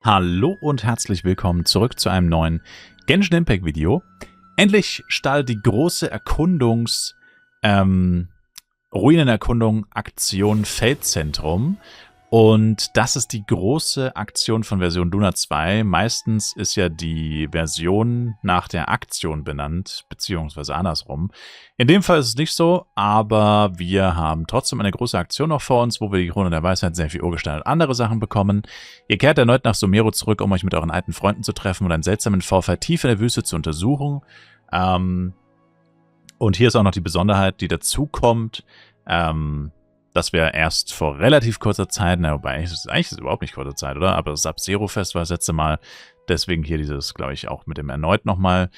Hallo und herzlich willkommen zurück zu einem neuen Genshin Impact Video. Endlich startet die große Ruinenerkundung Aktion Feldzentrum. Und das ist die große Aktion von Version Luna 2. Meistens ist ja die Version nach der Aktion benannt, beziehungsweise andersrum. In dem Fall ist es nicht so, aber wir haben trotzdem eine große Aktion noch vor uns, wo wir die Krone der Weisheit, sehr viel Urgestein und andere Sachen bekommen. Ihr kehrt erneut nach Sumeru zurück, um euch mit euren alten Freunden zu treffen und einen seltsamen Vorfall tief in der Wüste zu untersuchen. Und hier ist auch noch die Besonderheit, die dazu kommt, dass wir erst vor relativ kurzer Zeit, wobei eigentlich ist es überhaupt nicht kurze Zeit, oder? Aber das Sub-Zero-Fest war das letzte Mal. Deswegen hier dieses, glaube ich, auch mit dem erneut nochmal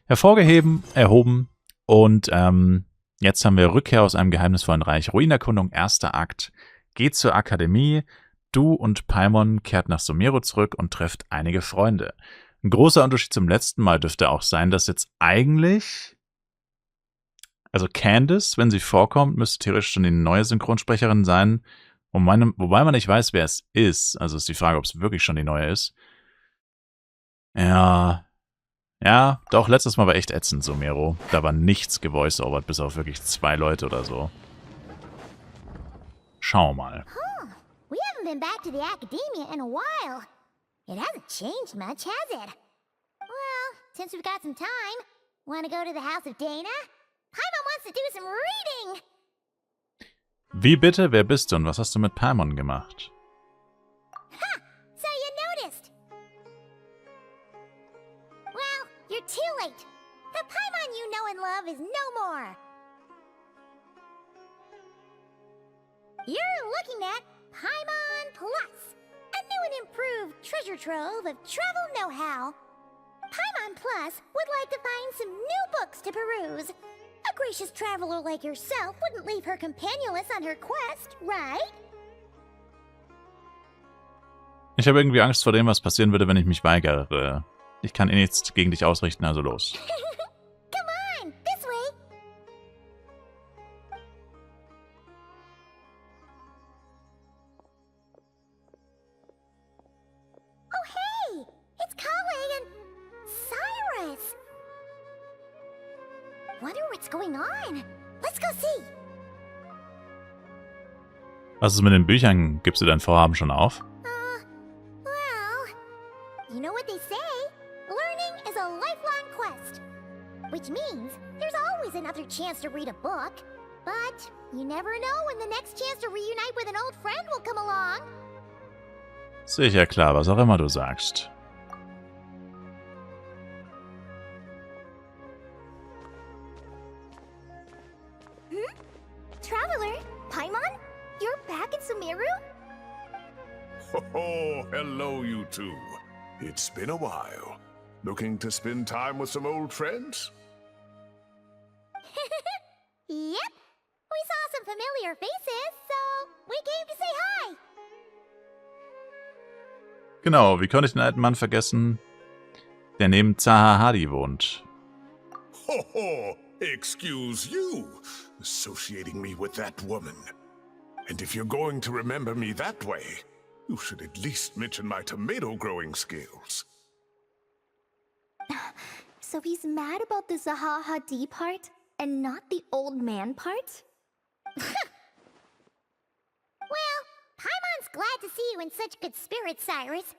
erhoben. Und jetzt haben wir Rückkehr aus einem geheimnisvollen Reich. Ruinerkundung, erster Akt. Geht zur Akademie. Du und Paimon kehrt nach Sumeru zurück und trefft einige Freunde. Ein großer Unterschied zum letzten Mal dürfte auch sein, dass jetzt eigentlich... Also Candice, wenn sie vorkommt, müsste theoretisch schon die neue Synchronsprecherin sein. Wobei man nicht weiß, wer es ist. Also ist die Frage, ob es wirklich schon die neue ist. Ja, doch, letztes Mal war echt ätzend, Sumeru. Da war nichts gevoice-overt, bis auf wirklich 2 Leute oder so. Schauen wir mal. Huh. We haven't been back to the academia in a while. It hasn't changed much, has it? Well, since we've got some time, want to go to the House of Dana? Paimon wants to do some reading! Wie bitte? Wer bist du und was hast du mit Paimon gemacht? Ha! So you noticed! Well, you're too late. The Paimon you know and love is no more. You're looking at Paimon Plus, a new and improved treasure trove of travel know-how. Paimon Plus would like to find some new books to peruse. A gracious traveler like yourself wouldn't leave her companionless on her quest, right? Ich habe irgendwie Angst vor dem, was passieren würde, wenn ich mich weigere. Ich kann eh nichts gegen dich ausrichten, also los. Come on, this way. Oh hey, it's Kale and Cyrus. Wonder what's going on. Let's go see. Was ist mit den Büchern? Gibst du dein Vorhaben schon auf? Well, you know what they say? Learning is a lifelong quest. Which means there's always another chance to read a book. But you never know when the next chance to reunite with an old friend will come along. Sicher, klar, was auch immer du sagst. Traveler, Paimon? You're back in Sumeru? Oh, hello, you two. It's been a while. Looking to spend time with some old friends? Yep. We saw some familiar faces, so we came to say hi. Genau, wie konnte ich den alten Mann vergessen, der neben Zaha Hadi wohnt? Ho ho! Excuse you, associating me with that woman. And if you're going to remember me that way, you should at least mention my tomato-growing skills. So he's mad about the Zaha Hadid part, and not the old man part? Well, Paimon's glad to see you in such good spirits, Cyrus.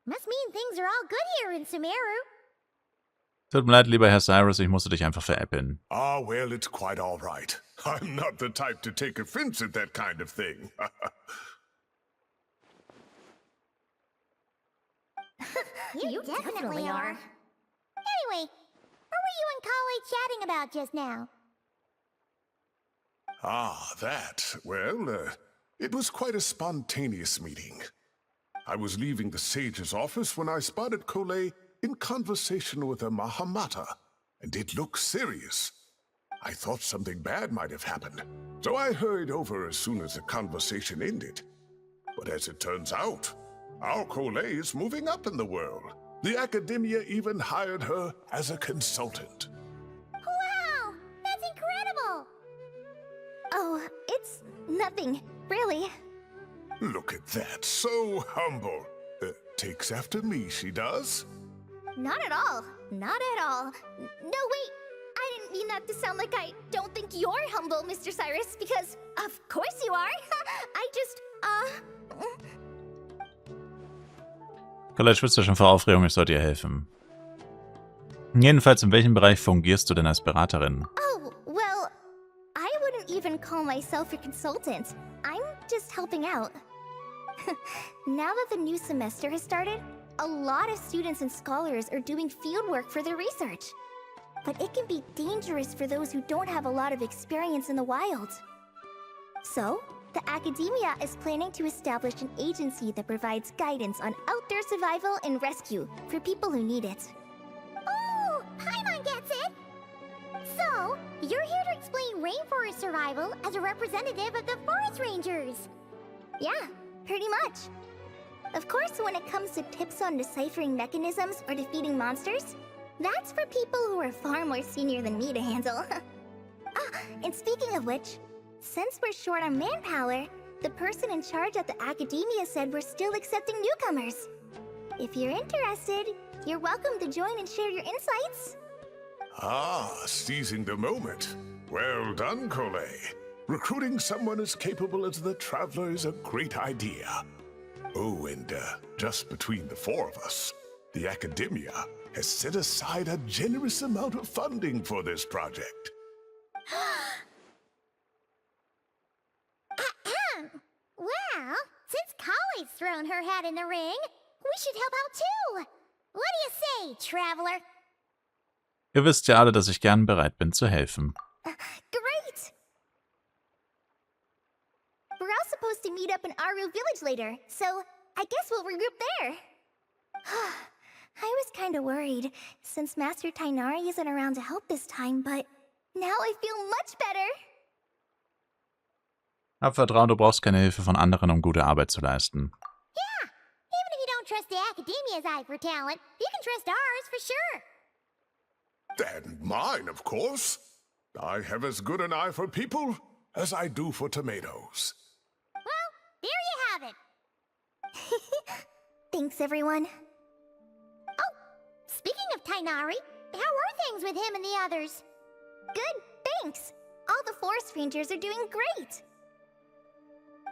Must mean things are all good here in Sumeru. Tut mir leid, lieber Herr Cyrus, ich musste dich einfach veräppeln. Ah, well, it's quite all right. I'm not the type to take offense at that kind of thing. You definitely are. Anyway, what were you and Kale chatting about just now? Ah, that. Well, it was quite a spontaneous meeting. I was leaving the sage's office when I spotted Kole in conversation with a Mahamata, and it looked serious. I thought something bad might have happened, so I hurried over as soon as the conversation ended. But as it turns out, our Kole is moving up in the world. The Academia even hired her as a consultant. Wow, that's incredible! Oh, it's nothing, really. Look at that, so humble. Takes after me, she does. Not at all. Not at all. No, wait. I didn't mean that to sound like I don't think you're humble, Mr. Cyrus, because of course you are. I just, Colette schwitzt ja schon vor Aufregung, ich sollte ihr helfen. Jedenfalls, in welchem Bereich fungierst du denn als Beraterin? Oh, well, I wouldn't even call myself a consultant. I'm just helping out. Now that the new semester has started, a lot of students and scholars are doing fieldwork for their research. But it can be dangerous for those who don't have a lot of experience in the wild. So, the Academia is planning to establish an agency that provides guidance on outdoor survival and rescue for people who need it. Oh, Paimon gets it! So, you're here to explain rainforest survival as a representative of the Forest Rangers. Yeah, pretty much. Of course, when it comes to tips on deciphering mechanisms or defeating monsters, that's for people who are far more senior than me to handle. And speaking of which, since we're short on manpower, the person in charge at the Academia said we're still accepting newcomers. If you're interested, you're welcome to join and share your insights. Ah, seizing the moment. Well done, Cole. Recruiting someone as capable as the Traveler is a great idea. Oh, and just between the four of us, the Academia has set aside a generous amount of funding for this project. Well, since Kali's thrown her hat in the ring, we should help out too. What do you say, Traveler? Ihr wisst ja alle, dass ich gern bereit bin zu helfen. Great! We're all supposed to meet up in Aru Village later, so I guess we'll regroup there. I was kinda worried, since Master Tainari isn't around to help this time, but now I feel much better. Hab Vertrauen, du brauchst keine Hilfe von anderen, um gute Arbeit zu leisten. Yeah, even if you don't trust the Academia's eye for talent, you can trust ours for sure. And mine, of course. I have as good an eye for people as I do for tomatoes. Well, there you have it. Thanks, everyone. Oh, speaking of Tainari, how are things with him and the others? Good, thanks. All the Forest Rangers are doing great.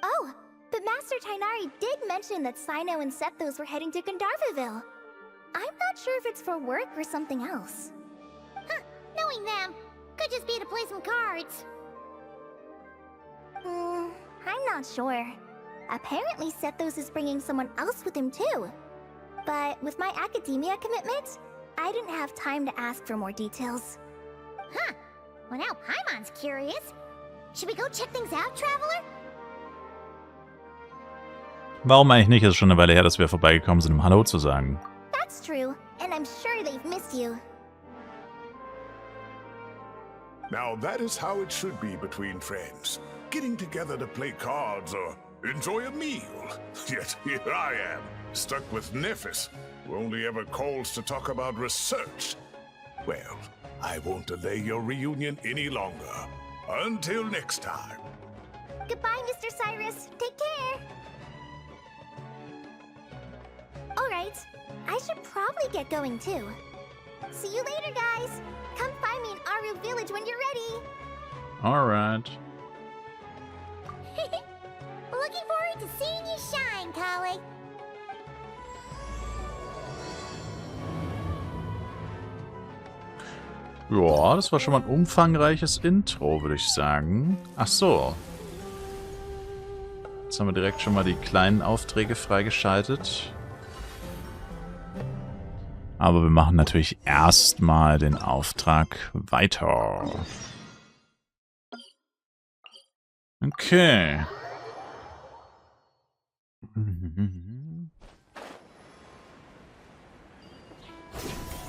Oh, but Master Tainari did mention that Sino and Sethos were heading to Gandharvaville. I'm not sure if it's for work or something else. Huh, knowing them, could just be to play some cards. I'm not sure. Apparently Sethos is bringing someone else with him too. But with my Academia commitment, I didn't have time to ask for more details. Huh, well now Paimon's curious. Should we go check things out, Traveler? Warum eigentlich nicht? Es ist schon eine Weile her, dass wir vorbeigekommen sind, um Hallo zu sagen. That's true, and I'm sure they've missed you. Now that is how it should be between friends. Getting together to play cards or enjoy a meal. Yet here I am, stuck with Nephis, who only ever calls to talk about research. Well, I won't delay your reunion any longer. Until next time. Goodbye, Mr. Cyrus. Take care. Alright, I should probably get going too. See you later, guys. Come find me in Aru Village when you're ready. Alright. Looking forward to seeing you shine, Kali. Ja, das war schon mal ein umfangreiches Intro, würde ich sagen. Ach so. Jetzt haben wir direkt schon mal die kleinen Aufträge freigeschaltet. Aber wir machen natürlich erstmal den Auftrag weiter. Okay.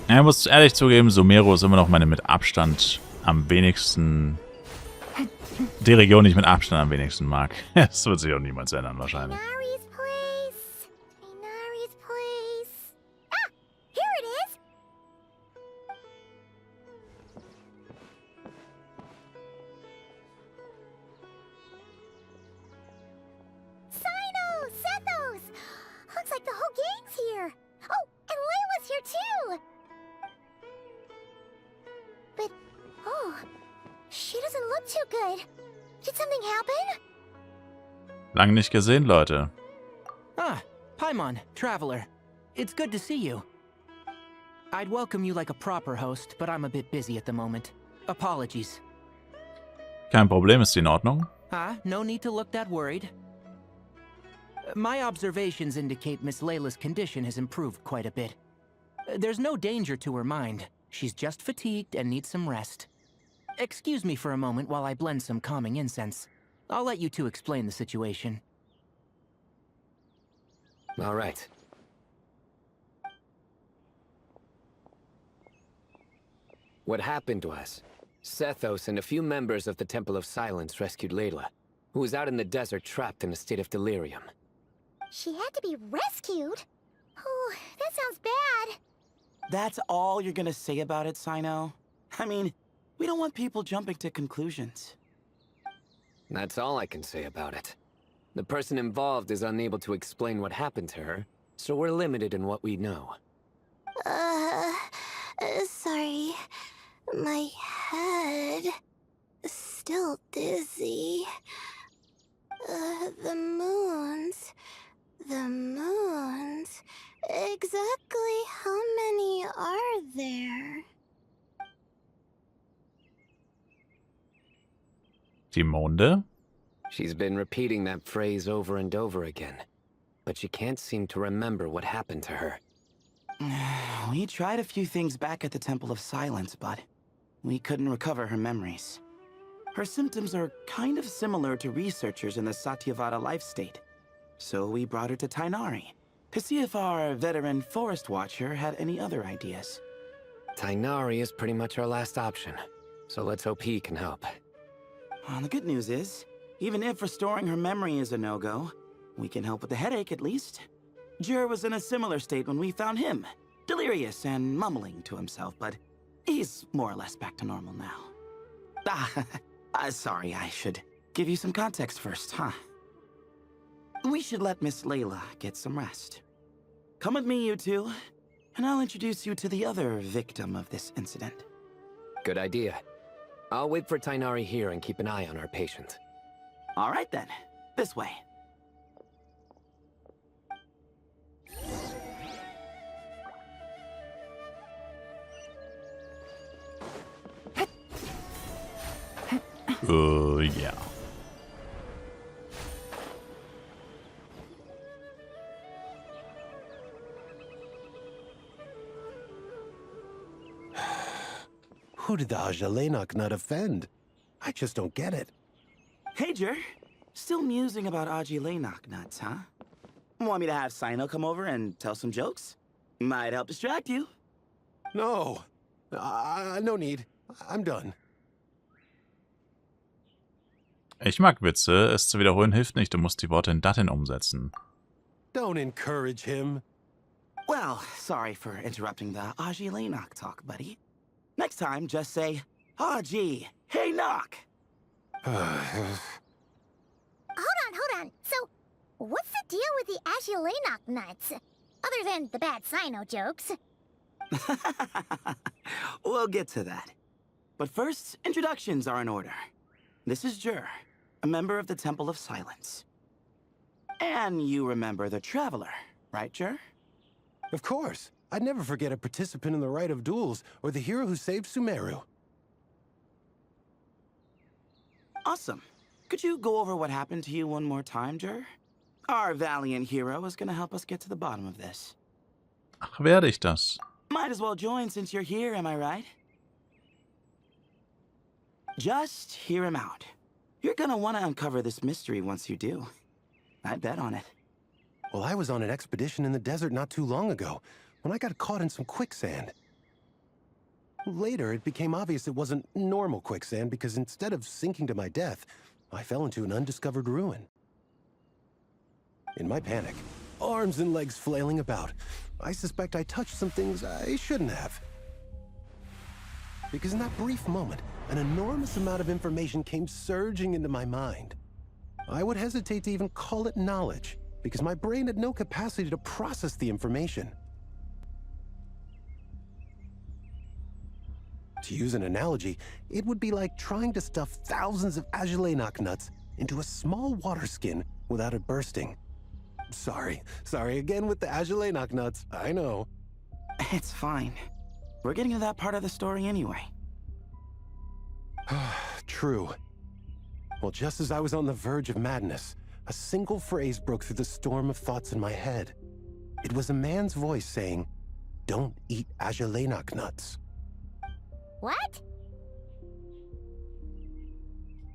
Ja, ich muss ehrlich zugeben, Sumeru ist immer noch meine mit Abstand am wenigsten... Die Region, die ich mit Abstand am wenigsten mag. Das wird sich auch niemals ändern, wahrscheinlich. Tainari's place. Tainari's place. Ah, here it is. Sino, Sethos. Looks like the whole gang's too good. Did something happen? Lang nicht gesehen, Leute. Ah, Paimon, Traveler. It's good to see you. I'd welcome you like a proper host, but I'm a bit busy at the moment. Apologies. Kein Problem, ist in Ordnung. No need to look that worried. My observations indicate Miss Layla's condition has improved quite a bit. There's no danger to her mind. She's just fatigued and needs some rest. Excuse me for a moment while I blend some calming incense. I'll let you two explain the situation. All right. What happened was, Sethos and a few members of the Temple of Silence rescued Layla, who was out in the desert trapped in a state of delirium. She had to be rescued? Oh, that sounds bad. That's all you're gonna say about it, Sino? I mean, we don't want people jumping to conclusions. That's all I can say about it. The person involved is unable to explain what happened to her, so we're limited in what we know. Sorry. My head is still dizzy. The moons. Exactly how many are there? Die Monde? She's been repeating that phrase over and over again, but she can't seem to remember what happened to her. We tried a few things back at the Temple of Silence, but we couldn't recover her memories. Her symptoms are kind of similar to researchers in the Satyavada life state. So we brought her to Tainari to see if our veteran forest watcher had any other ideas. Tainari is pretty much our last option, so let's hope he can help. The good news is, even if restoring her memory is a no-go, we can help with the headache at least. Jur was in a similar state when we found him, delirious and mumbling to himself, but he's more or less back to normal now. Sorry, I should give you some context first, huh? We should let Miss Layla get some rest. Come with me, you two, and I'll introduce you to the other victim of this incident. Good idea. I'll wait for Tainari here and keep an eye on our patient. All right then, this way. Ja. Who did the Ajalenok not offend? I just don't get it. Hey, Jur. Still musing about Aji Lenok nuts, huh? Want me to have Sino come over and tell some jokes? Might help distract you. No. No need. I'm done. Ich mag Witze. Es zu wiederholen hilft nicht. Du musst die Worte in Datin umsetzen. Don't encourage him. Well, sorry for interrupting the Aji Lenok talk, buddy. Next time, just say, Aji, hey, knock! Hold on. So, what's the deal with the Ashulenok nuts? Other than the bad Sino jokes. We'll get to that. But first, introductions are in order. This is Jur, a member of the Temple of Silence. And you remember the Traveler, right, Jur? Of course. I'd never forget a participant in the Rite of Duels or the hero who saved Sumeru. Awesome. Could you go over what happened to you one more time, Jur? Our valiant hero is gonna help us get to the bottom of this. Ach, werde ich das? Might as well join since you're here, am I right? Just hear him out. You're gonna want to uncover this mystery once you do. I'd bet on it. Well, I was on an expedition in the desert not too long ago, when I got caught in some quicksand. Later, it became obvious it wasn't normal quicksand because instead of sinking to my death, I fell into an undiscovered ruin. In my panic, arms and legs flailing about, I suspect I touched some things I shouldn't have. Because in that brief moment, an enormous amount of information came surging into my mind. I would hesitate to even call it knowledge, because my brain had no capacity to process the information. To use an analogy, it would be like trying to stuff thousands of Azulenok nuts into a small water skin without it bursting. Sorry again with the Azulenok nuts, I know. It's fine. We're getting to that part of the story anyway. True. Well, just as I was on the verge of madness, a single phrase broke through the storm of thoughts in my head. It was a man's voice saying, "Don't eat Azulenok nuts." What?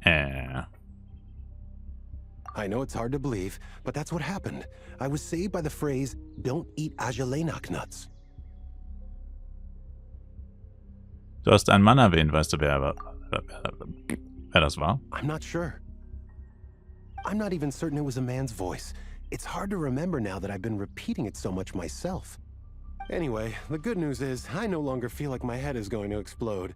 I know it's hard to believe, but that's what happened. I was saved by the phrase, "Don't eat Azulenok nuts." Du hast einen Mann erwähnt, weißt du, wer das war? I'm not sure. I'm not even certain it was a man's voice. It's hard to remember now that I've been repeating it so much myself. Anyway, the good news is I no longer feel like my head is going to explode.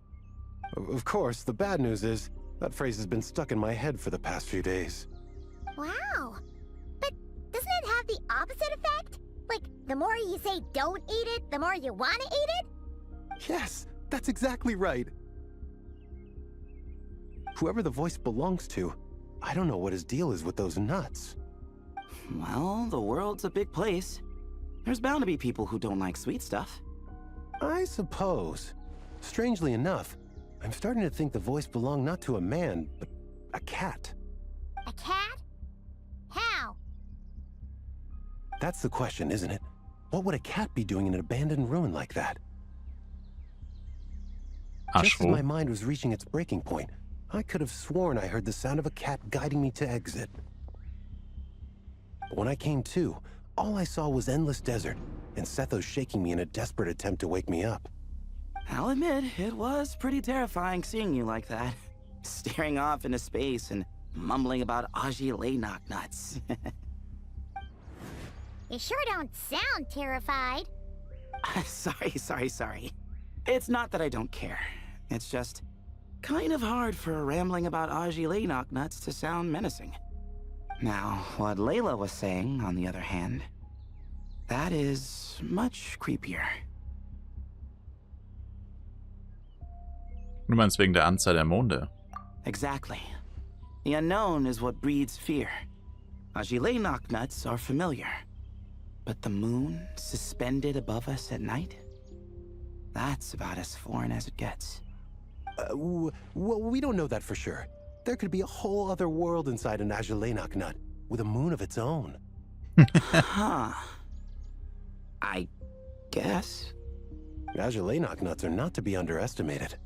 Of course, the bad news is that phrase has been stuck in my head for the past few days. Wow. But doesn't it have the opposite effect? Like, the more you say don't eat it, the more you want to eat it? Yes, that's exactly right. Whoever the voice belongs to, I don't know what his deal is with those nuts. Well, the world's a big place. There's bound to be people who don't like sweet stuff. I suppose. Strangely enough, I'm starting to think the voice belonged not to a man, but a cat. A cat? How? That's the question, isn't it? What would a cat be doing in an abandoned ruin like that? Just as my mind was reaching its breaking point, I could have sworn I heard the sound of a cat guiding me to exit. But when I came to, all I saw was endless desert, and Sethos shaking me in a desperate attempt to wake me up. I'll admit, it was pretty terrifying seeing you like that. Staring off into space and mumbling about Azulenok nuts. You sure don't sound terrified. Sorry. It's not that I don't care. It's just kind of hard for rambling about Azulenok nuts to sound menacing. Now, what Layla was saying, on the other hand, that is much creepier. Du meinst wegen der Anzahl der Monde? Exactly. The unknown is what breeds fear. Azulenok nuts are familiar. But the moon suspended above us at night? That's about as foreign as it gets. Well, we don't know that for sure. There could be a whole other world inside an Azulenok nut, with a moon of its own. Huh. I guess. Azulenok nuts are not to be underestimated.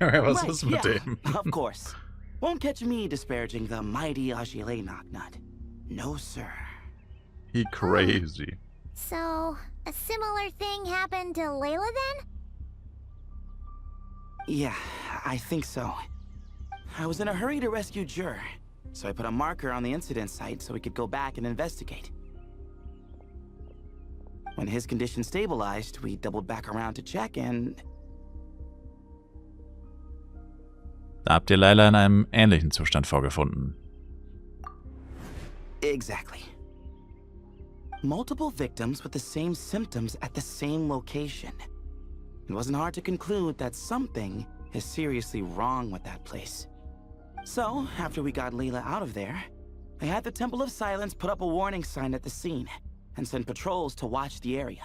Was ist mit dem? Of course. Won't catch me disparaging the mighty Azulenok nut. No, sir. He crazy. So, a similar thing happened to Layla then? Yeah, I think so. I was in a hurry to rescue Jur, so I put a marker on the incident site so we could go back and investigate. When his condition stabilized, we doubled back around to check and... Da habt ihr Layla in einem ähnlichen Zustand vorgefunden. Exactly. Multiple victims with the same symptoms at the same location. It wasn't hard to conclude that something is seriously wrong with that place. So, after we got Layla out of there, I had the Temple of Silence put up a warning sign at the scene and send patrols to watch the area.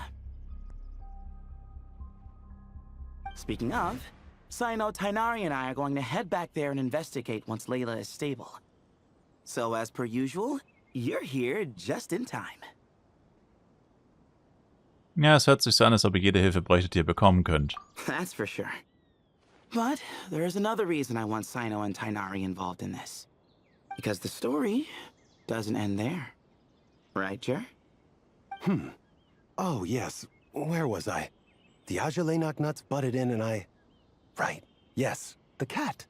Speaking of, Sino, Tighnari, and I are going to head back there and investigate once Layla is stable. So, as per usual, you're here just in time. Ja, es hört sich so an, als ob ihr jede Hilfe bräuchtet, die ihr bekommen könnt. That's for sure. But there's another reason I want Sino and Tighnari involved in this. Because the story doesn't end there. Right, Jer? Oh, yes. Where was I? The Azulenok nuts butted in and I... Right. Yes. The cat.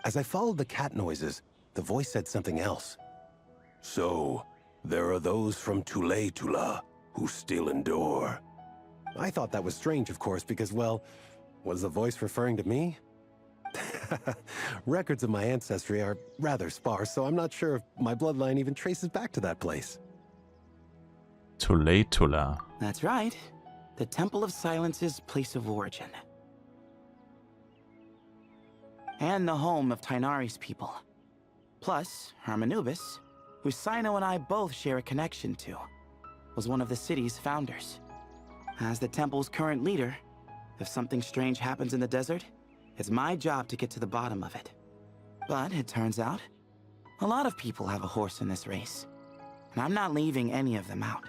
As I followed the cat noises, the voice said something else. So, there are those from Tule-Tula who still endure. I thought that was strange, of course, because, well, was the voice referring to me? Records of my ancestry are rather sparse, so I'm not sure if my bloodline even traces back to that place. Tule-Tula. That's right. The Temple of Silence's place of origin. and the home of Tighnari's people. Plus, Hermanubis, who Cyno and I both share a connection to, was one of the city's founders. As the temple's current leader, if something strange happens in the desert, it's my job to get to the bottom of it. But it turns out, a lot of people have a horse in this race, and I'm not leaving any of them out.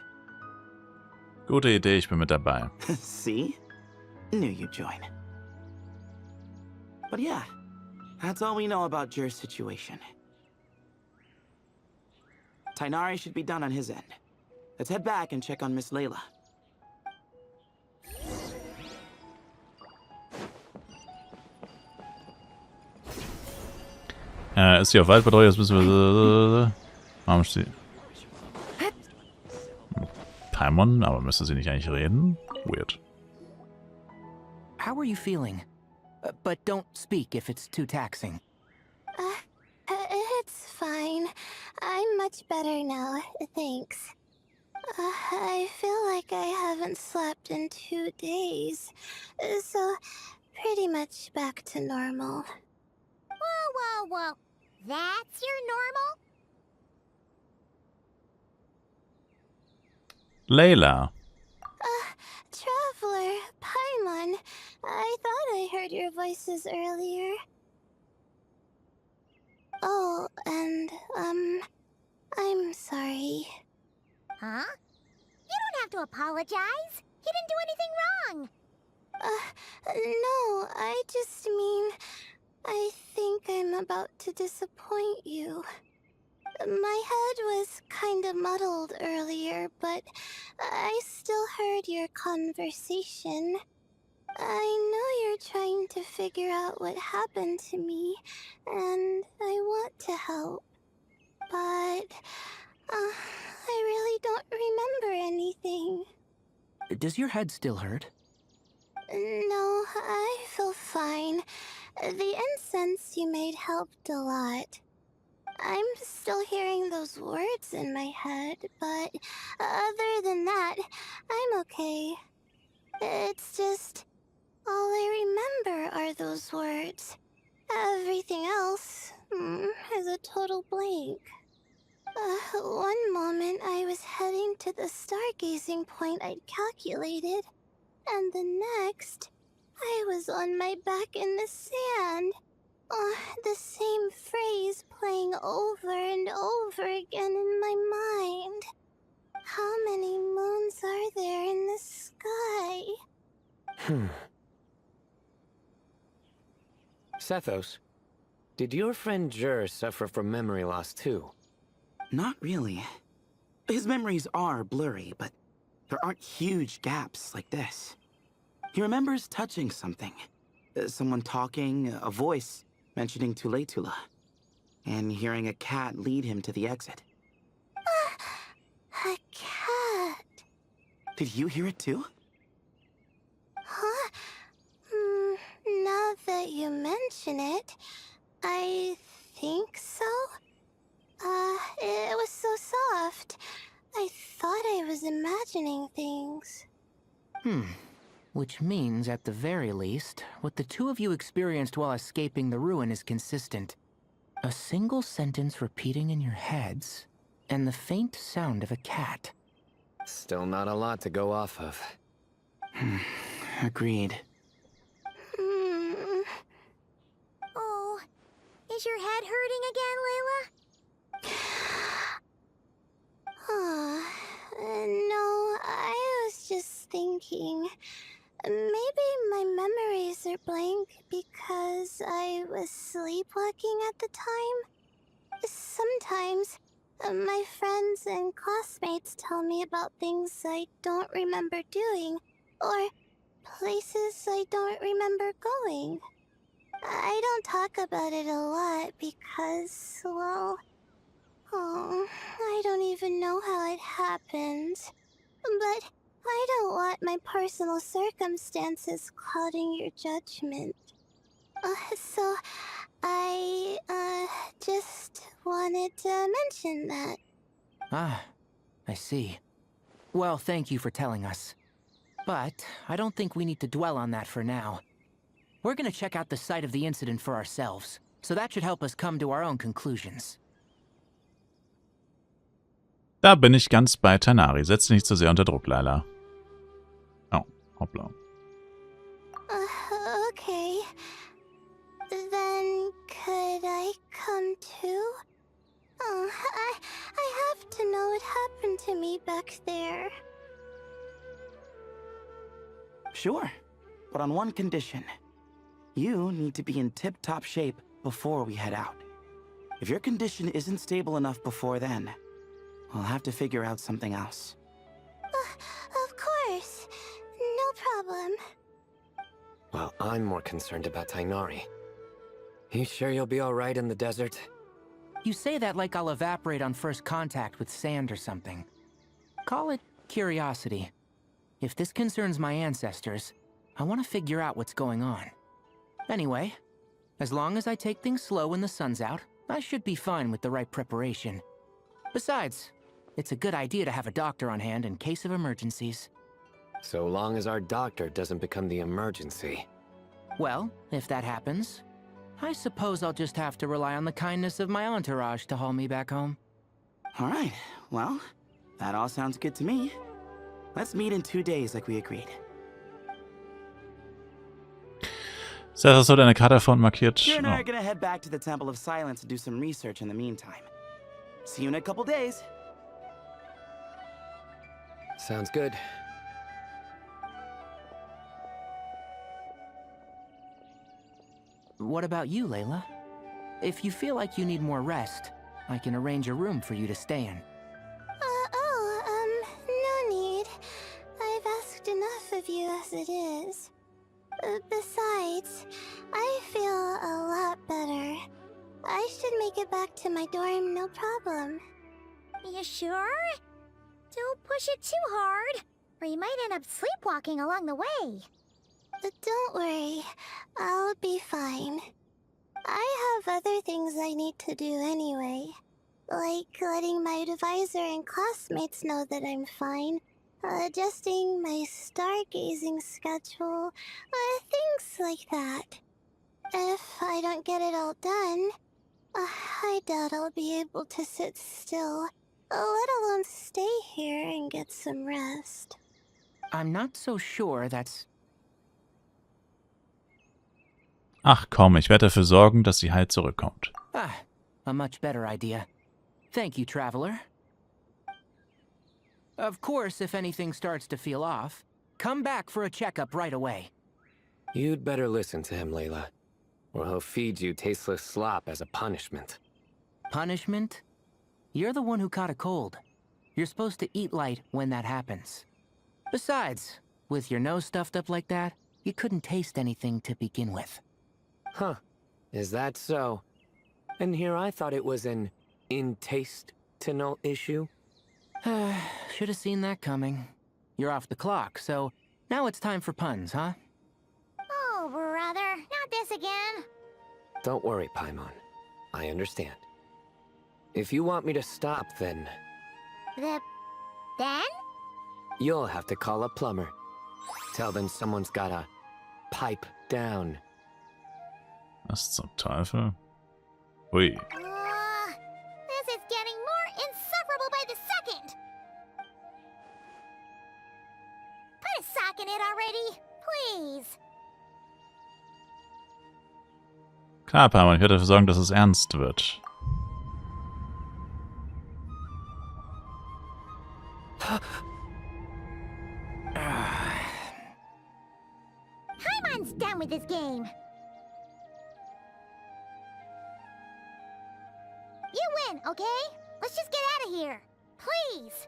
Gute Idee, ich bin mit dabei. See? Knew you'd join. But yeah, that's all we know about Jer's situation. Tighnari should be done on his end. Let's head back and check on Miss Layla. Ist sie auf Waldpatrouille? Jetzt müssen wir... Warum ist sie... Paimon, aber müsste sie nicht eigentlich reden? Weird. How are you feeling? But don't speak if it's too taxing. It's fine. I'm much better now, thanks. I feel like I haven't slept in 2 days, so pretty much back to normal. Whoa. That's your normal? Layla. Traveler, Paimon, I thought I heard your voices earlier. Oh, and, I'm sorry. Huh? You don't have to apologize. You didn't do anything wrong. No, I just mean, I think I'm about to disappoint you. My head was kinda muddled earlier, but I still heard your conversation. I know you're trying to figure out what happened to me, and I want to help. But, I really don't remember anything. Does your head still hurt? No, I feel fine. The incense you made helped a lot. I'm still hearing those words in my head, but other than that, I'm okay. It's just, all I remember are those words. Everything else is a total blank. One moment I was heading to the stargazing point I'd calculated, and the next, I was on my back in the sand. The same phrase playing over and over again in my mind. How many moons are there in the sky? Sethos, did your friend Jer suffer from memory loss too? Not really. His memories are blurry, but there aren't huge gaps like this. He remembers touching something. Someone talking, a voice mentioning Tuletula, and hearing a cat lead him to the exit. A cat? Did you hear it too? Huh? Now that you mention it, I think so. It was so soft. I thought I was imagining things. Which means, at the very least, what the two of you experienced while escaping the ruin is consistent. A single sentence repeating in your heads, and the faint sound of a cat. Still not a lot to go off of. Agreed. Oh, is your head hurting again, Layla? No, I was just thinking. Maybe my memories are blank because I was sleepwalking at the time. Sometimes, my friends and classmates tell me about things I don't remember doing, or places I don't remember going. I don't talk about it a lot because, well, I don't even know how it happened. But I don't want my personal circumstances clouding your judgment. So I, just wanted to mention that. Ah, I see. Well, thank you for telling us. But I don't think we need to dwell on that for now. we're gonna check out the site of the incident for ourselves. So that should help us come to our own conclusions. Da bin ich ganz bei Tanari. Setz dich nicht zu sehr unter Druck, Layla. Oh, hoppla. Okay. Then could I come too? Oh, I have to know what happened to me back there. Sure, but on one condition. You need to be in tip-top shape before we head out. If your condition isn't stable enough before then, we'll have to figure out something else. Of course. No problem. Well, I'm more concerned about Tainari. You sure you'll be alright in the desert? You say that like I'll evaporate on first contact with sand or something. Call it curiosity. If this concerns my ancestors, I want to figure out what's going on. Anyway, as long as I take things slow when the sun's out, I should be fine with the right preparation. Besides, it's a good idea to have a doctor on hand in case of emergencies. So long as our doctor doesn't become the emergency. Well, if that happens, I suppose I'll just have to rely on the kindness of my entourage to haul me back home. All right, well, that all sounds good to me. Let's meet in 2 days like we agreed. Seth, hast du deine Karte vorhin markiert? Jir and I Oh. are gonna head back to the Temple of Silence to do some research in the meantime. See you in a couple days. Sounds good. What about you, Layla? If you feel like you need more rest, I can arrange a room for you to stay in. No need. I've asked enough of you as it is. Besides, I feel a lot better. I should make it back to my dorm, no problem. You sure? Don't push it too hard, or you might end up sleepwalking along the way. Don't worry, I'll be fine. I have other things I need to do anyway. Like letting my advisor and classmates know that I'm fine, adjusting my stargazing schedule, things like that. If I don't get it all done, I doubt I'll be able to sit still, let alone stay here and get some rest. I'm not so sure that's... Ach komm, ich werde dafür sorgen, dass sie heil zurückkommt. A much better idea. Thank you, Traveler. Of course, if anything starts to feel off, come back for a checkup right away. You'd better listen to him, Layla. Or he'll feed you tasteless slop as a punishment. Punishment? You're the one who caught a cold. You're supposed to eat light when that happens. Besides, with your nose stuffed up like that, you couldn't taste anything to begin with. Huh. Is that so? And here I thought it was an in-taste-to-no issue. Should have seen that coming. You're off the clock, so now it's time for puns, huh? Oh, brother, not this again. Don't worry, Paimon. I understand. If you want me to stop, then Then? you'll have to call a plumber. Tell them someone's gotta pipe down. Was zum Teufel? Ui. This is getting more insufferable by the second. Put a sock in it already, please. Klar, Paimon, ich werde dafür sorgen, dass es ernst wird. Paimon's done with this game. You win, okay? Let's just get out of here. Please.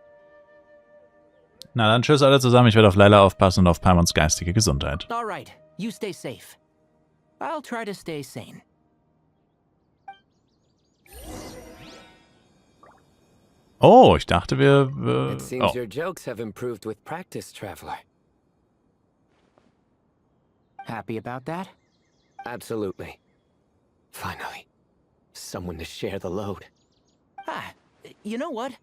Na dann, tschüss alle zusammen. Ich werde auf Layla aufpassen und auf Paimons geistige Gesundheit. All right, you stay safe. I'll try to stay sane. Oh, ich dachte, It seems oh. your jokes have improved with practice, Traveler. Happy about that? Absolutely. Finally. Someone to share the load. You know what?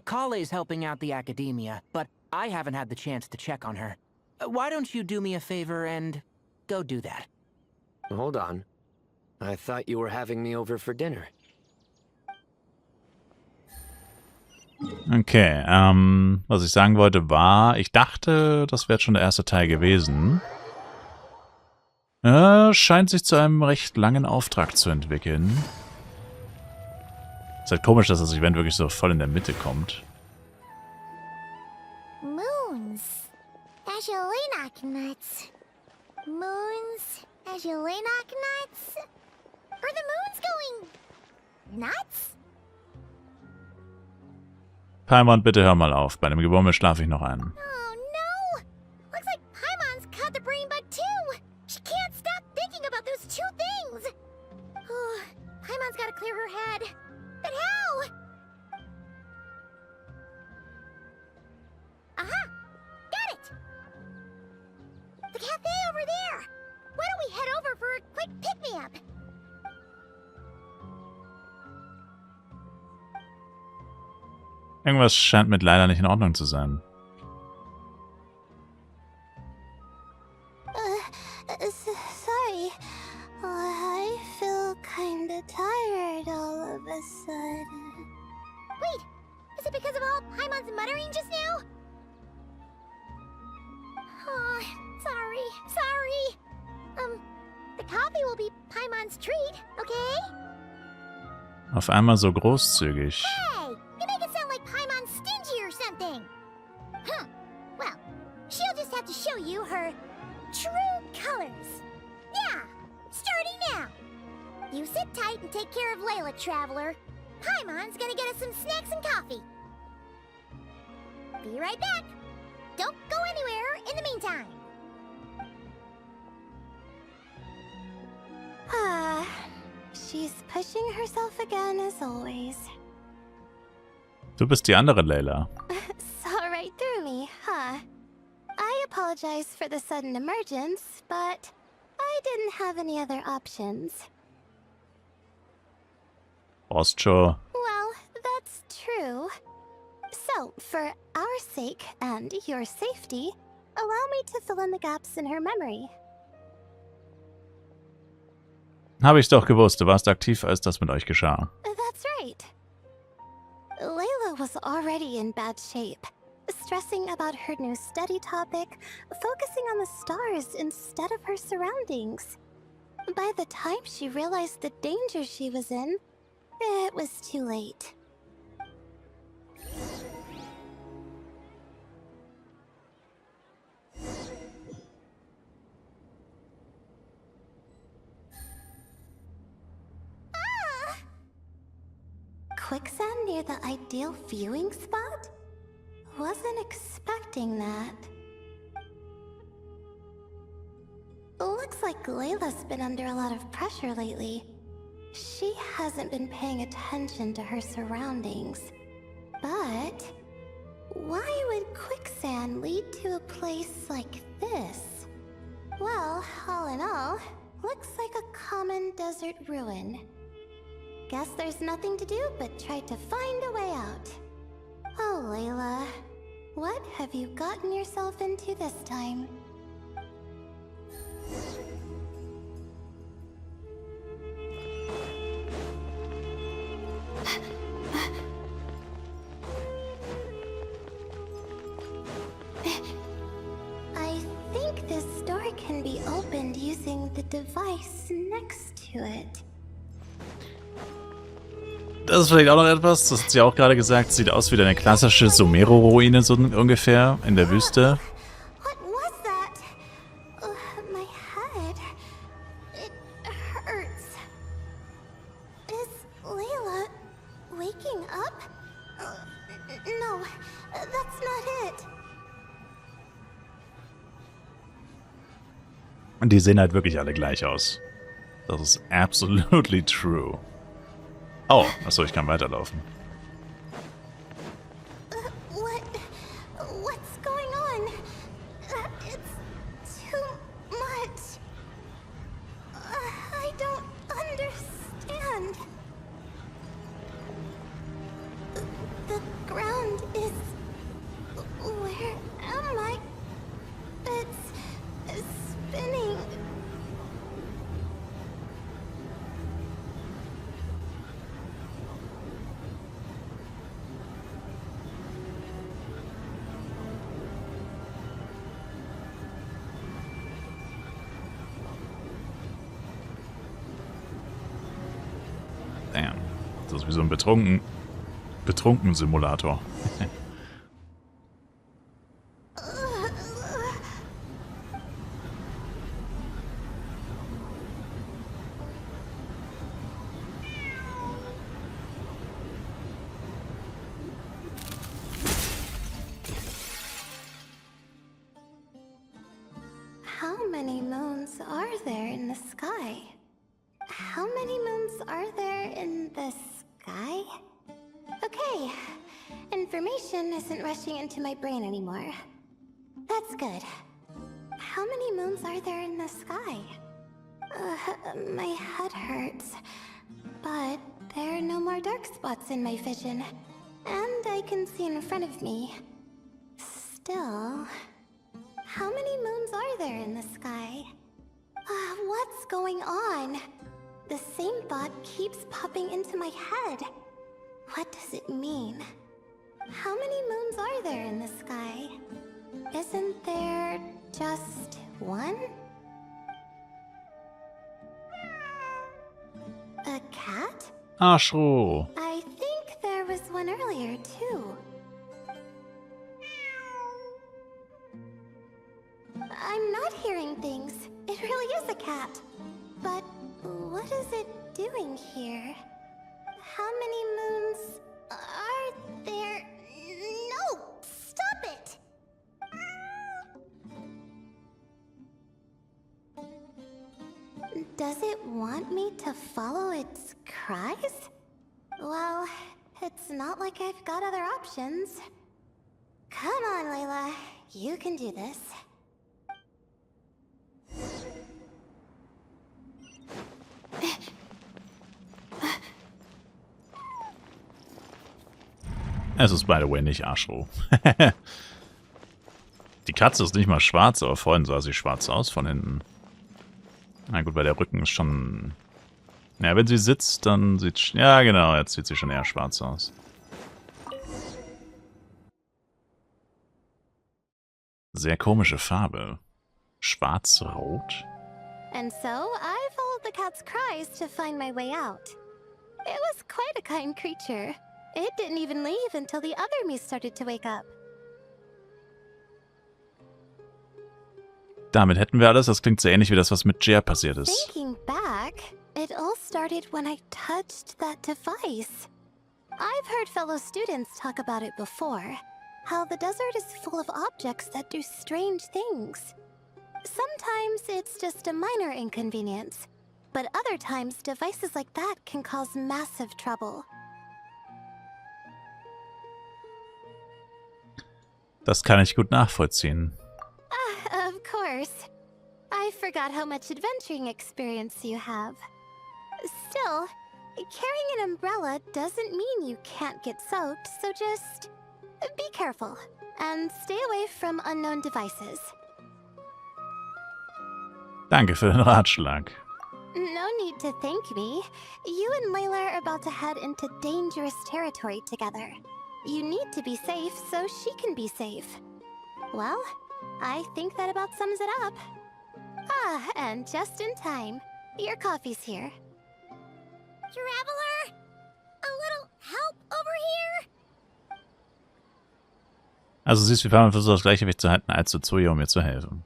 Kale's helping out the academia, but I haven't had the chance to check on her. Why don't you do me a favor and go do that? Hold on. I thought you were having me over for dinner. Okay, was ich sagen wollte war, ich dachte, das wäre schon der erste Teil gewesen. Scheint sich zu einem recht langen Auftrag zu entwickeln. Ist halt komisch, dass das Event wirklich so voll in der Mitte kommt. Moons. Azulenak nuts. Moons. Azulenak nuts. Are the moons going nuts? Paimon, bitte hör mal auf. Bei dem Gebummel schlafe ich noch ein. Oh no! Looks like Paimon's caught the brain bug too! She can't stop thinking about those two things! Oh, Paimon's gotta clear her head. But how? Aha! Got it! The cafe over there! Why don't we head over for a quick pick-me-up? Irgendwas scheint mit Layla nicht in Ordnung zu sein. Sorry. I feel kinda tired all of a sudden. Wait, is it because of all Paimon's muttering just now? Oh, sorry. The coffee will be Paimon's treat, okay? Auf einmal so großzügig. Hey, you make it sound like Paimon's stingy or something. Huh. Well, she'll just have to show you her true colors. Yeah, starting now. You sit tight and take care of Layla, Traveler. Paimon's gonna get us some snacks and coffee. Be right back. Don't go anywhere in the meantime. She's pushing herself again as always. Du bist die andere Layla. Saw right through me, huh? I apologize for the sudden emergence, but I didn't have any other options. Ostjo. Well, that's true. So, for our sake and your safety, allow me to fill in the gaps in her memory. Habe ich doch gewusst, du warst aktiv, als das mit euch geschah. That's right. Layla was already in bad shape, stressing about her new study topic, focusing on the stars instead of her surroundings. By the time she realized the danger she was in, it was too late. Quicksand near the ideal viewing spot? Wasn't expecting that. Looks like Layla's been under a lot of pressure lately. She hasn't been paying attention to her surroundings. But why would quicksand lead to a place like this? Well, all in all, looks like a common desert ruin. Guess there's nothing to do but try to find a way out. Oh, Layla, what have you gotten yourself into this time? I think this door can be opened using the device next to it. Das ist vielleicht auch noch etwas, das hat sie auch gerade gesagt, sieht aus wie eine klassische Sumero-Ruine so ungefähr in der Wüste. What was that? My head. It hurts. Is Layla waking up? No, that's not it. Und die sehen halt wirklich alle gleich aus. Das ist absolutely true. Oh, achso, ich kann weiterlaufen. What's going on? It's too much. I don't understand. The ground is... Where am I? It's spinning. Das ist wie so ein Betrunken-Simulator. How many moons are there in the sky? How many moons are there in the sky? Okay, information isn't rushing into my brain anymore. That's good. How many moons are there in the sky? My head hurts. But there are no more dark spots in my vision. And I can see in front of me. Still... How many moons are there in the sky? What's going on? The same thought keeps popping into my head. What does it mean? How many moons are there in the sky? Isn't there just one? A cat? Arschroh. I think there was one earlier, too. I'm not hearing things. It really is a cat. But what is it doing here? How many moons are there? No! Stop it! Does it want me to follow its cries? Well, it's not like I've got other options. Come on, Layla. You can do this. Es ist, by the way, nicht Arschroh. Die Katze ist nicht mal schwarz, aber vorhin sah sie schwarz aus von hinten. Na gut, weil der Rücken ist schon... Ja, wenn sie sitzt, dann sieht... Ja, genau, jetzt sieht sie schon eher schwarz aus. Sehr komische Farbe. Schwarz-rot? And so, I followed the cat's cries to find my way out. It was quite a kind creature. It didn't even leave until the other me started to wake up. Damit hätten wir alles. Das klingt so ähnlich wie das, was mit Jer passiert ist. Thinking back, it all started when I touched that device. I've heard fellow students talk about it before. How the desert is full of objects that do strange things. Sometimes it's just a minor inconvenience, but other times devices like that can cause massive trouble. Das kann ich gut nachvollziehen. Of course. I forgot how much adventuring experience you have. Still, carrying an umbrella doesn't mean you can't get soaked, so just be careful and stay away from unknown devices. Danke für den Ratschlag. No need to thank me. You and Layla are about to head into dangerous territory together. You need to be safe so she can be safe. Well, I think that about sums it up. Ah, and just in time. Your coffee's here. Traveler? A little help over here? Also siehst du, wie Paimon versucht, das Gleichgewicht zu halten, als Tsuyu, um ihr zu helfen.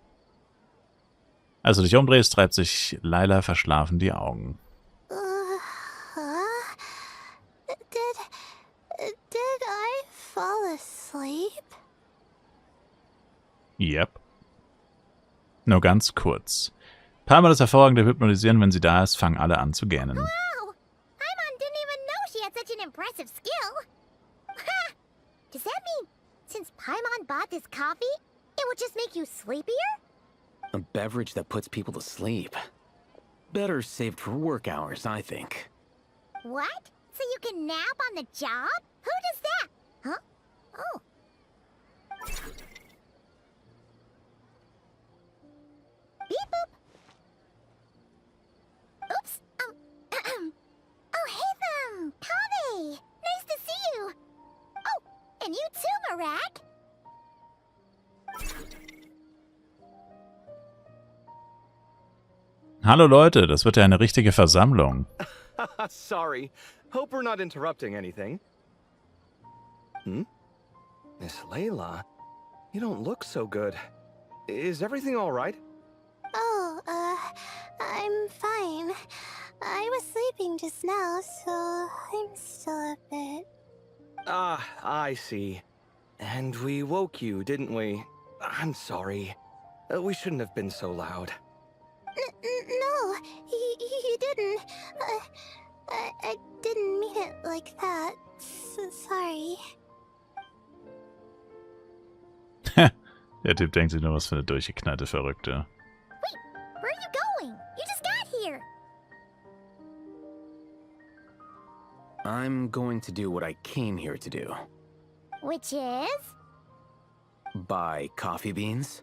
Als du dich umdrehst, treibt sich Layla verschlafen die Augen. Did I fall asleep? Yep. Nur ganz kurz. Paimon ist hervorragende Hypnotisieren, wenn sie da ist, fangen alle an zu gähnen. Wow! Paimon didn't even know she had such an impressive skill. Ha! Does that mean since Paimon bought this coffee, it would just make you sleepier? A beverage that puts people to sleep. Better saved for work hours, I think. What? So you can nap on the job? Who does that? Huh? Oh. Beep boop. Oops. Oh, hey them! Tommy! Nice to see you! Oh, and you too, Marak! Hallo Leute, das wird ja eine richtige Versammlung. Sorry. Hope we're not interrupting anything. Miss Layla, you don't look so good. Is everything all right? Oh, I'm fine. I was sleeping just now, so I'm still a bit... Ah, I see. And we woke you, didn't we? I'm sorry. We shouldn't have been so loud. No, you didn't. I didn't mean it like that. Sorry. Der Typ denkt sich nur, was für eine durchgeknallte Verrückte. Where are you going? You just got here. I'm going to do what I came here to do. Which is? Buy coffee beans.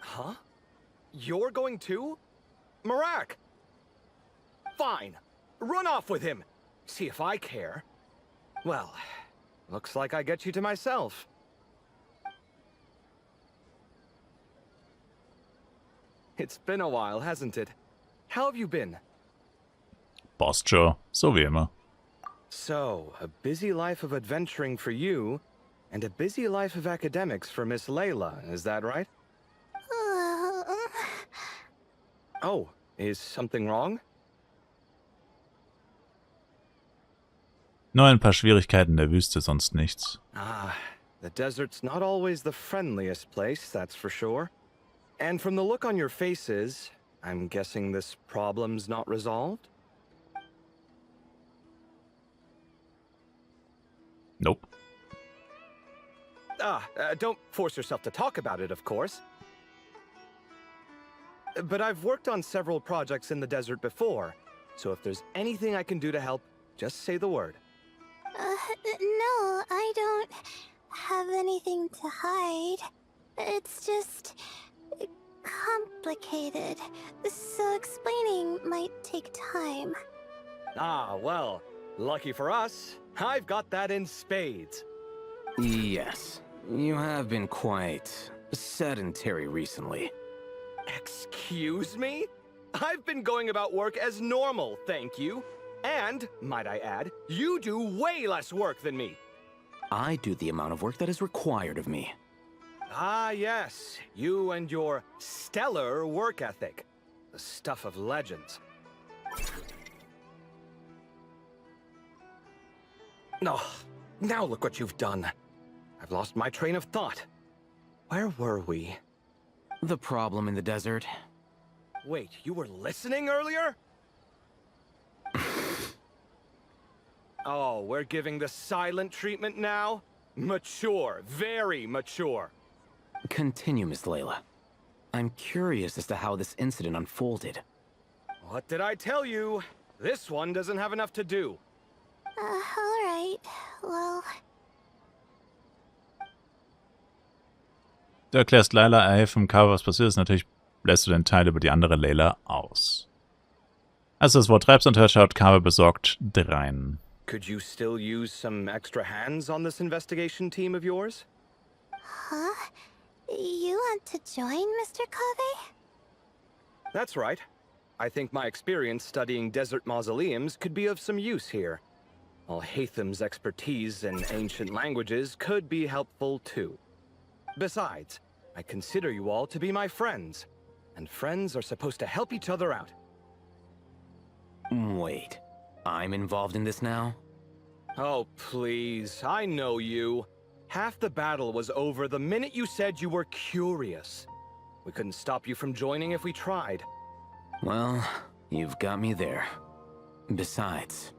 Huh? You're going too? Marak! Fine. Run off with him. See if I care. Well, looks like I get you to myself. It's been a while, hasn't it? How have you been? Passt schon, so wie immer. So, a busy life of adventuring for you, and a busy life of academics for Miss Layla, is that right? Oh, is something wrong? Nur ein paar Schwierigkeiten in der Wüste, sonst nichts. Ah, the desert's not always the friendliest place, that's for sure. And from the look on your faces, I'm guessing this problem's not resolved? Nope. Don't force yourself to talk about it, of course. But I've worked on several projects in the desert before, so if there's anything I can do to help, just say the word. No, I don't have anything to hide. It's just complicated, so explaining might take time. Ah, well, lucky for us, I've got that in spades. Yes, you have been quite sedentary recently. Excuse me? I've been going about work as normal, thank you. And, might I add, you do way less work than me. I do the amount of work that is required of me. Ah, yes, you and your stellar work ethic. The stuff of legends. No, now look what you've done. I've lost my train of thought. Where were we? The problem in the desert. Wait, you were listening earlier? Oh, we're giving the silent treatment now? Mature, very mature. Continue, Miss Layla. I'm curious as to how this incident unfolded. What did I tell you? This one doesn't have enough to do. Alright, well... Du erklärst Layla, hey, vom Cover, was passiert ist. Natürlich lässt du den Teil über die andere Layla aus. Als du das Wort Treibsand hört, schaut Carver besorgt drein. Could you still use some extra hands on this investigation team of yours? Huh? You want to join, Mr. Cave? That's right. I think my experience studying desert mausoleums could be of some use here. While Hatham's expertise in ancient languages could be helpful too. Besides, I consider you all to be my friends, and friends are supposed to help each other out. Wait, I'm involved in this now? Oh, please, I know you. Half the battle was over the minute you said you were curious. We couldn't stop you from joining if we tried. Well, you've got me there. Besides...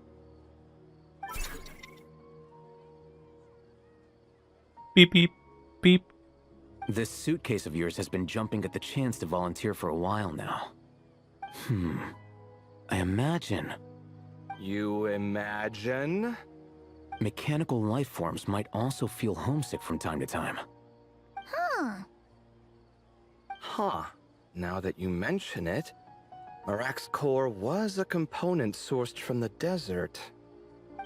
Beep, beep, beep. This suitcase of yours has been jumping at the chance to volunteer for a while now. I imagine... You imagine? Mechanical life forms might also feel homesick from time to time. Huh. Now that you mention it, Marak's core was a component sourced from the desert.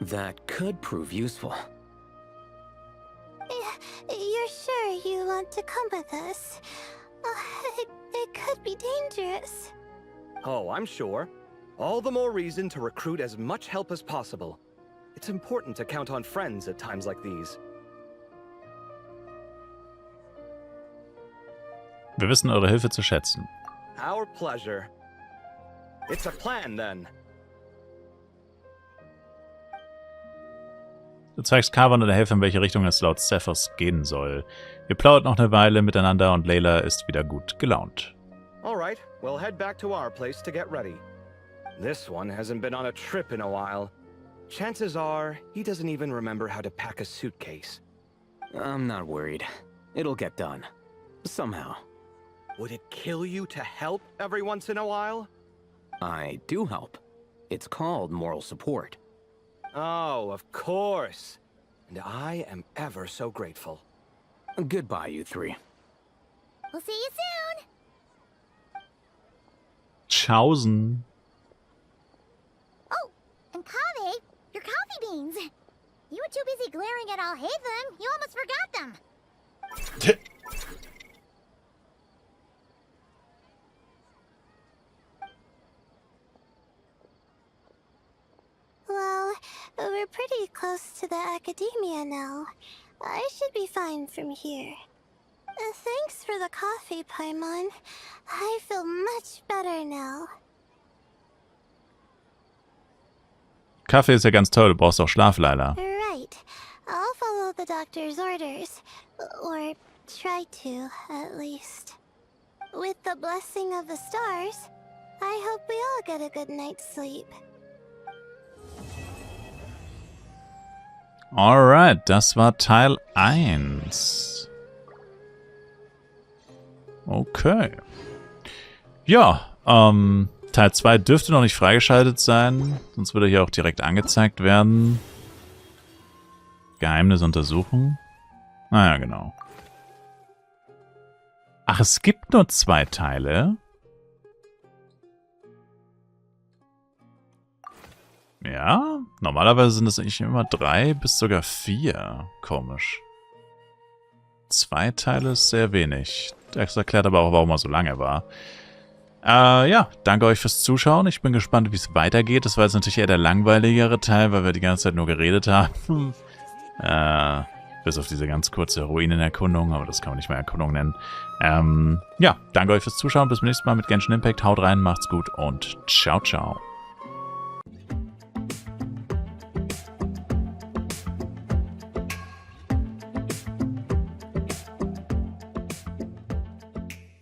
That could prove useful. You're sure you want to come with us? It could be dangerous. Oh, I'm sure. All the more reason to recruit as much help as possible. It's important to count on friends at times like these. Wir wissen eure Hilfe zu schätzen. Our pleasure. It's a plan, then. Du zeigst Kavan und der Helfer, in welche Richtung es laut Zephos gehen soll. Ihr plaudert noch eine Weile miteinander und Layla ist wieder gut gelaunt. Alright, we'll head back to our place to get ready. This one hasn't been on a trip in a while. Chances are, he doesn't even remember how to pack a suitcase. I'm not worried. It'll get done. Somehow. Would it kill you to help every once in a while? I do help. It's called moral support. Oh, of course. And I am ever so grateful. Goodbye, you three. We'll see you soon. Tschaußen. Oh, and Kaveh, your coffee beans. You were too busy glaring at Alhaitham, you almost forgot them. Well, we're pretty close to the academia now. I should be fine from here. Thanks for the coffee, Paimon. I feel much better now. Kaffee ist ja ganz toll, du brauchst auch Schlaf, Layla. Right. I'll follow the doctor's orders. Or try to, at least. With the blessing of the stars, I hope we all get a good night's sleep. Alright, das war Teil 1. Okay. Ja, Teil 2 dürfte noch nicht freigeschaltet sein, sonst würde hier auch direkt angezeigt werden. Geheimnis untersuchen. Naja, genau. Ach, es gibt nur 2 Teile. Ja, normalerweise sind es eigentlich immer 3 bis sogar 4. Komisch. 2 Teile ist sehr wenig. Das erklärt aber auch, warum er so lange war. Ja, danke euch fürs Zuschauen. Ich bin gespannt, wie es weitergeht. Das war jetzt natürlich eher der langweiligere Teil, weil wir die ganze Zeit nur geredet haben. Bis auf diese ganz kurze Ruinenerkundung, aber das kann man nicht mehr Erkundung nennen. Ja, danke euch fürs Zuschauen. Bis zum nächsten Mal mit Genshin Impact. Haut rein, macht's gut und ciao, ciao.